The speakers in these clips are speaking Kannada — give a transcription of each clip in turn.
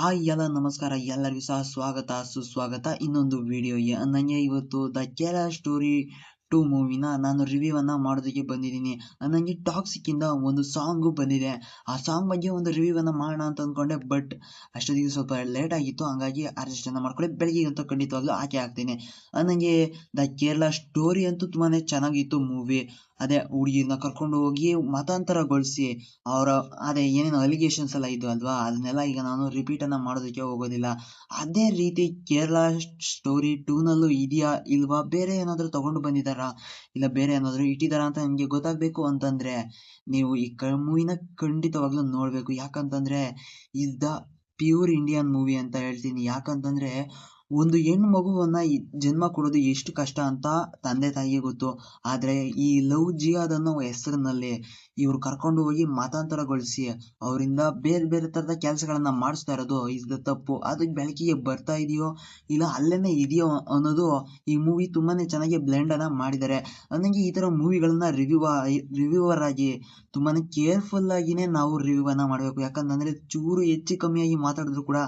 ಹಾಯ್ ಎಲ್ಲ ನಮಸ್ಕಾರ ಎಲ್ಲರಿಗೂ ಸಹ ಸ್ವಾಗತ ಸುಸ್ವಾಗತ ಇನ್ನೊಂದು ವಿಡಿಯೋಗೆ. ನನಗೆ ಇವತ್ತು ದ ಕೇರಳ ಸ್ಟೋರಿ 2 ಮೂವಿನ ನಾನು ರಿವ್ಯೂ ಅನ್ನ ಮಾಡೋದಕ್ಕೆ ಬಂದಿದ್ದೀನಿ. ನನಗೆ ಟಾಕ್ಸಿಕ್ ಇಂದ ಒಂದು ಸಾಂಗ್ ಬಂದಿದೆ. ಆ ಸಾಂಗ್ ಬಗ್ಗೆ ಒಂದು ರಿವ್ಯೂ ಅನ್ನ ಮಾಡೋಣ ಅಂತ ಅಂದ್ಕೊಂಡೆ, ಬಟ್ ಅಷ್ಟೊತ್ತಿಗೆ ಸ್ವಲ್ಪ ಲೇಟ್ ಆಗಿತ್ತು. ಹಂಗಾಗಿ ಅಡ್ಜಸ್ಟ್ ಅನ್ನ ಮಾಡ್ಕೊಳ್ಳಿ, ಬೆಳಗ್ಗೆ ಅಂತೂ ಖಂಡಿತವಾಗ್ಲೂ ಹಾಕಿ ಹಾಕ್ತೀನಿ. ನನಗೆ ದ ಕೇರಳ ಸ್ಟೋರಿ ಅಂತೂ ತುಂಬಾನೇ ಚೆನ್ನಾಗಿತ್ತು ಮೂವಿ. ಅದೇ ಹುಡುಗಿನ ಕರ್ಕೊಂಡು ಹೋಗಿ ಮತಾಂತರಗೊಳಿಸಿ ಅದೇ ಏನೇನು ಅಲಿಗೇಷನ್ಸ್ ಎಲ್ಲ ಇದ್ವು ಅಲ್ವಾ, ಅದನ್ನೆಲ್ಲ ಈಗ ನಾನು ರಿಪೀಟ್ ಅನ್ನ ಮಾಡೋದಕ್ಕೆ ಹೋಗೋದಿಲ್ಲ. ಅದೇ ರೀತಿ ಕೇರಳ ಸ್ಟೋರಿ 2 ನಲ್ಲೂ ಇದೆಯಾ ಇಲ್ವಾ, ಬೇರೆ ಏನಾದ್ರು ತಗೊಂಡು ಬಂದಿದಾರಾ ಇಲ್ಲ ಬೇರೆ ಏನಾದ್ರು ಇಟ್ಟಿದಾರಾ ಅಂತ ನಿಮ್ಗೆ ಗೊತ್ತಾಗ್ಬೇಕು ಅಂತಂದ್ರೆ ನೀವು ಈ ಮೂವಿನ ಖಂಡಿತವಾಗ್ಲೂ ನೋಡ್ಬೇಕು. ಯಾಕಂತಂದ್ರೆ is the pure Indian movie ಅಂತ ಹೇಳ್ತೀನಿ. ಯಾಕಂತಂದ್ರೆ ಒಂದು ಹೆಣ್ಣು ಮಗುವನ್ನ ಜನ್ಮ ಕೊಡೋದು ಎಷ್ಟು ಕಷ್ಟ ಅಂತ ತಂದೆ ತಾಯಿಗೆ ಗೊತ್ತು. ಆದ್ರೆ ಈ ಲವ್ ಜಿಹಾದ್ ಅನ್ನೋ ಹೆಸರಿನಲ್ಲಿ ಇವ್ರು ಕರ್ಕೊಂಡು ಹೋಗಿ ಮತಾಂತರಗೊಳಿಸಿ ಅವರಿಂದ ಬೇರೆ ಬೇರೆ ತರದ ಕೆಲಸಗಳನ್ನ ಮಾಡಿಸ್ತಾ ಇರೋದು ಇದು ತಪ್ಪು. ಅದು ಬೆಳಕಿಗೆ ಬರ್ತಾ ಇದೆಯೋ ಇಲ್ಲ ಅಲ್ಲೇನೆ ಇದೆಯೋ ಅನ್ನೋದು ಈ ಮೂವಿ ತುಂಬಾನೇ ಚೆನ್ನಾಗಿ ಬ್ಲೆಂಡ್ ಅನ್ನ ಮಾಡಿದ್ದಾರೆ. ನನಗೆ ಈ ತರ ಮೂವಿಗಳನ್ನ ರಿವ್ಯೂವರ್ ಆಗಿ ತುಂಬಾನೇ ಕೇರ್ಫುಲ್ ಆಗಿನೇ ನಾವು ರಿವ್ಯೂ ಅನ್ನ ಮಾಡ್ಬೇಕು. ಯಾಕಂತಂದ್ರೆ ಚೂರು ಹೆಚ್ಚು ಕಮ್ಮಿಯಾಗಿ ಮಾತಾಡಿದ್ರು ಕೂಡ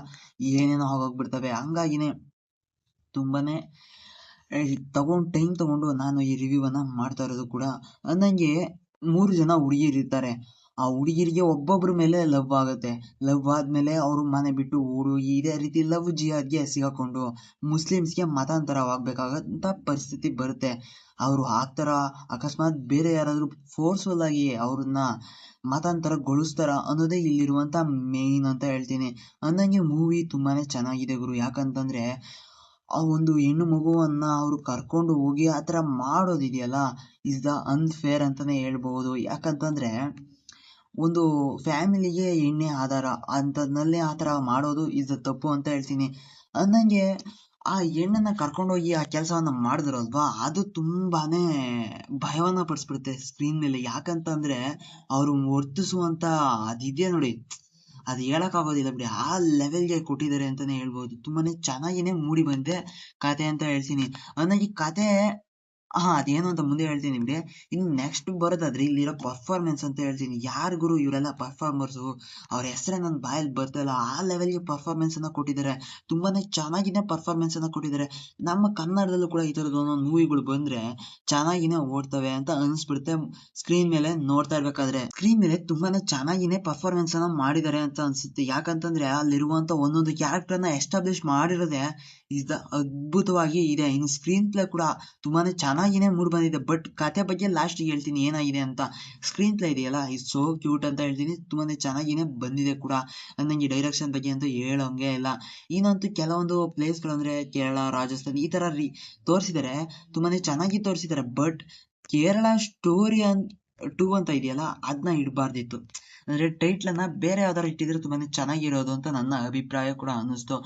ಏನೇನೋ ಆಗೋಗ್ಬಿಡ್ತವೆ. ಹಂಗಾಗಿನೇ ತುಂಬಾನೇ ಟೈಮ್ ತಗೊಂಡು ನಾನು ಈ ರಿವ್ಯೂ ಅನ್ನ ಮಾಡ್ತಾ ಇರೋದು ಕೂಡ. ನನಗೆ 3 ಜನ ಹುಡುಗಿರು ಇರ್ತಾರೆ. ಆ ಹುಡುಗಿರಿಗೆ ಒಬ್ಬೊಬ್ರ ಮೇಲೆ ಲವ್ ಆಗುತ್ತೆ. ಲವ್ ಆದ್ಮೇಲೆ ಅವರು ಮನೆ ಬಿಟ್ಟು ಇದೇ ರೀತಿ ಲವ್ ಜಿಹಾದ್ಗೆ ಸಿಗಾಕೊಂಡು ಮುಸ್ಲಿಮ್ಸ್ಗೆ ಮತಾಂತರವಾಗ್ಬೇಕಾಗಂತ ಪರಿಸ್ಥಿತಿ ಬರುತ್ತೆ. ಅವರು ಆಗ್ತಾರ, ಅಕಸ್ಮಾತ್ ಬೇರೆ ಯಾರಾದ್ರೂ ಫೋರ್ಸ್ಫುಲ್ ಆಗಿ ಅವ್ರನ್ನ ಮತಾಂತರಗೊಳಿಸ್ತಾರ ಅನ್ನೋದೇ ಇಲ್ಲಿರುವಂತ ಮೇನ್ ಅಂತ ಹೇಳ್ತೀನಿ. ನನಗೆ ಮೂವಿ ತುಂಬಾನೇ ಚೆನ್ನಾಗಿದೆ ಗುರು. ಯಾಕಂತಂದ್ರೆ ಆ ಒಂದು ಹೆಣ್ಣು ಮಗುವನ್ನ ಅವ್ರು ಕರ್ಕೊಂಡು ಹೋಗಿ ಆತರ ಮಾಡೋದಿದೆಯಲ್ಲ, ಇಸ್ ದ ಅನ್ಫೇರ್ ಅಂತಾನೆ ಹೇಳ್ಬಹುದು. ಯಾಕಂತಂದ್ರೆ ಒಂದು ಫ್ಯಾಮಿಲಿಗೆ ಹೆಣ್ಣೆ ಆಧಾರ ಅಂತದ್ನಲ್ಲಿ ಆತರ ಮಾಡೋದು ಇಸ್ ತಪ್ಪು ಅಂತ ಹೇಳ್ತೀನಿ. ನಂಗೆ ಆ ಹೆಣ್ಣನ್ನ ಕರ್ಕೊಂಡೋಗಿ ಆ ಕೆಲಸವನ್ನ ಮಾಡಿದ್ರಲ್ವಾ, ಅದು ತುಂಬಾನೇ ಭಯವನ್ನ ಪಡಿಸ್ಬಿಡುತ್ತೆ ಸ್ಕ್ರೀನ್ ಮೇಲೆ. ಯಾಕಂತಂದ್ರೆ ಅವ್ರು ವರ್ತಿಸುವಂತ ಅದಿದೆ ನೋಡಿ, ಅದು ಹೇಳಕ್ ಆಗೋದಿಲ್ಲ ಬಿಡಿ, ಆ ಲೆವೆಲ್ಗೆ ಕೊಟ್ಟಿದ್ದಾರೆ ಅಂತಾನೆ ಹೇಳ್ಬೋದು. ತುಂಬಾನೇ ಚೆನ್ನಾಗಿನೇ ಮೂಡಿ ಬಂದೆ ಕತೆ ಅಂತ ಹೇಳ್ತೀನಿ. ನನಗೆ ಈ ಕತೆ ಅದೇನು ಅಂತ ಮುಂದೆ ಹೇಳ್ತೀನಿ ನಿಮ್ಗೆ. ಇನ್ನು ನೆಕ್ಸ್ಟ್ ಬರೋದಾದ್ರೆ ಇಲ್ಲಿರೋ ಪರ್ಫಾರ್ಮೆನ್ಸ್ ಅಂತ ಹೇಳ್ತೀನಿ. ಯಾರ್ ಗುರು ಇವರೆಲ್ಲ ಪರ್ಫಾರ್ಮರ್ಸು, ಅವ್ರ ಹೆಸರೇ ನನ್ನ ಬಾಯಲ್ಲಿ ಬರ್ತಾಯಿಲ್ಲ, ಆ ಲೆವೆಲ್ಗೆ ಪರ್ಫಾರ್ಮೆನ್ಸ್ ಅನ್ನ ಕೊಟ್ಟಿದ್ದಾರೆ. ತುಂಬಾನೇ ಚೆನ್ನಾಗಿನೇ ಪರ್ಫಾರ್ಮೆನ್ಸ್ ಅನ್ನ ಕೊಟ್ಟಿದ್ದಾರೆ. ನಮ್ಮ ಕನ್ನಡದಲ್ಲೂ ಕೂಡ ಈ ತರದ ಒಂದೊಂದು ಮೂವಿಗಳು ಬಂದ್ರೆ ಚೆನ್ನಾಗಿನೇ ಓಡ್ತವೆ ಅಂತ ಅನ್ಸ್ಬಿಡುತ್ತೆ. ಸ್ಕ್ರೀನ್ ಮೇಲೆ ನೋಡ್ತಾ ಇರ್ಬೇಕಾದ್ರೆ ಸ್ಕ್ರೀನ್ ಮೇಲೆ ತುಂಬಾನೇ ಚೆನ್ನಾಗಿನೇ ಪರ್ಫಾರ್ಮೆನ್ಸ್ ಅನ್ನ ಮಾಡಿದ್ದಾರೆ ಅಂತ ಅನ್ಸುತ್ತೆ. ಯಾಕಂತಂದ್ರೆ ಅಲ್ಲಿರುವಂತ ಒಂದೊಂದು ಕ್ಯಾರೆಕ್ಟರ್ ನ ಎಸ್ಟಾಬ್ಲಿಷ್ ಮಾಡಿರೋದೇ ಅದ್ಭುತವಾಗಿ ಇದೆ. ಇನ್ನು ಸ್ಕ್ರೀನ್ ಪ್ಲೇ ಕೂಡ ತುಂಬಾನೇ ಚೆನ್ನಾಗಿನೇ ಮೂಡ್ ಬಂದಿದೆ. ಬಟ್ ಕತೆ ಬಗ್ಗೆ ಲಾಸ್ಟ್ ಹೇಳ್ತೀನಿ ಏನಾಗಿದೆ ಅಂತ. ಸ್ಕ್ರೀನ್ ಪ್ಲೇ ಇದೆಯಲ್ಲ, ಇಸ್ ಸೋ ಕ್ಯೂಟ್ ಅಂತ ಹೇಳ್ತೀನಿ. ತುಂಬಾನೇ ಚೆನ್ನಾಗಿನೇ ಬಂದಿದೆ ಕೂಡ. ನಂಗೆ ಡೈರೆಕ್ಷನ್ ಬಗ್ಗೆ ಅಂತೂ ಹೇಳೋಂಗೆ ಇಲ್ಲ. ಇನ್ನಂತೂ ಕೆಲವೊಂದು ಪ್ಲೇಸ್ಗಳು ಅಂದ್ರೆ ಕೇರಳ, ರಾಜಸ್ಥಾನ್ ಈ ತರ ತೋರಿಸಿದ್ದಾರೆ, ತುಂಬಾನೇ ಚೆನ್ನಾಗಿ ತೋರಿಸಿದ್ದಾರೆ. ಬಟ್ ಕೇರಳ ಸ್ಟೋರಿ 2 ಅಂತ ಇದೆಯಲ್ಲ, ಅದನ್ನ ಇಡಬಾರ್ದಿತ್ತು. ಅಂದ್ರೆ ಟೈಟ್ಲ್ ಅನ್ನ ಬೇರೆ ಯಾವ್ದಾರು ಇಟ್ಟಿದ್ರೆ ತುಂಬಾನೇ ಚೆನ್ನಾಗಿರೋದು ಅಂತ ನನ್ನ ಅಭಿಪ್ರಾಯ ಕೂಡ ಅನ್ನಿಸ್ತು.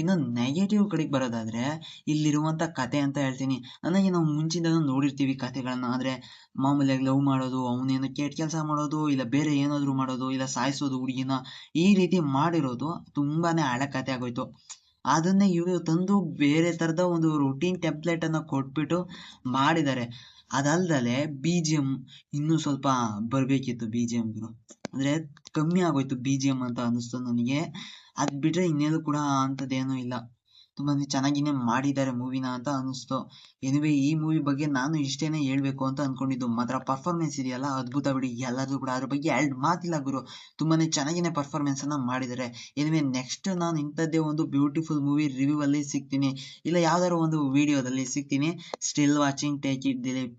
ಇನ್ನು ನೆಗೆಟಿವ್ ಕಡೆಗೆ ಬರೋದಾದ್ರೆ ಇಲ್ಲಿರುವಂತ ಕತೆ ಅಂತ ಹೇಳ್ತೀನಿ. ನನಗೆ ನಾವು ಮುಂಚಿಂದನೂ ನೋಡಿರ್ತೀವಿ ಕತೆಗಳನ್ನ. ಅಂದ್ರೆ ಮಾಮೂಲಿಯಾಗಿ ಲವ್ ಮಾಡೋದು, ಅವನೇನೋ ಕೆಟ್ಟ ಕೆಲಸ ಮಾಡೋದು, ಇಲ್ಲ ಬೇರೆ ಏನಾದ್ರು ಮಾಡೋದು, ಇಲ್ಲ ಸಾಯಿಸೋದು ಹುಡುಗಿನ, ಈ ರೀತಿ ಮಾಡಿರೋದು ತುಂಬಾನೇ ಹಳೆ ಕತೆ ಆಗೋಯ್ತು. ಅದನ್ನೇ ಇವರು ತಂದು ಬೇರೆ ತರದ ಒಂದು ರೂಟೀನ್ ಟೆಂಪ್ಲೇಟ್ ಅನ್ನ ಕೊಟ್ಬಿಟ್ಟು ಮಾಡಿದ್ದಾರೆ. ಅದಲ್ದಲೆ BGM ಇನ್ನೂ ಸ್ವಲ್ಪ ಬರ್ಬೇಕಿತ್ತು. BGM ಅಂದ್ರೆ ಕಮ್ಮಿ ಆಗೋಯ್ತು BGM ಅಂತ ಅನಿಸ್ತು ನನಗೆ. ಅದ್ ಬಿಟ್ರೆ ಇನ್ನೇನು ಕೂಡ ಅಂತದೇನೂ ಇಲ್ಲ. ತುಂಬಾನೇ ಚೆನ್ನಾಗಿನೇ ಮಾಡಿದ್ದಾರೆ ಮೂವಿನ ಅಂತ ಅನಿಸ್ತು. ಎನಿವೆ ಈ ಮೂವಿ ಬಗ್ಗೆ ನಾನು ಇಷ್ಟೇನೆ ಹೇಳ್ಬೇಕು ಅಂತ ಅನ್ಕೊಂಡಿದ್ದು. ಮಾತ್ರ ಪರ್ಫಾರ್ಮೆನ್ಸ್ ಇದೆಯಲ್ಲ, ಅದ್ಭುತ ಬಿಡಿ. ಎಲ್ಲರೂ ಕೂಡ ಅದ್ರ ಬಗ್ಗೆ 2 ಮಾತಿಲ್ಲ ಗುರು. ತುಂಬಾನೇ ಚೆನ್ನಾಗಿನೇ ಪರ್ಫಾರ್ಮೆನ್ಸ್ ಅನ್ನ ಮಾಡಿದ್ದಾರೆ. ಎನಿವೆ ನೆಕ್ಸ್ಟ್ ನಾನು ಇಂಥದ್ದೇ ಒಂದು ಬ್ಯೂಟಿಫುಲ್ ಮೂವಿ ರಿವ್ಯೂ ಅಲ್ಲಿ ಸಿಗ್ತೀನಿ, ಇಲ್ಲ ಯಾವ್ದಾದ್ರು ಒಂದು ವಿಡಿಯೋದಲ್ಲಿ ಸಿಗ್ತೀನಿ. Still watching, take it Dilip.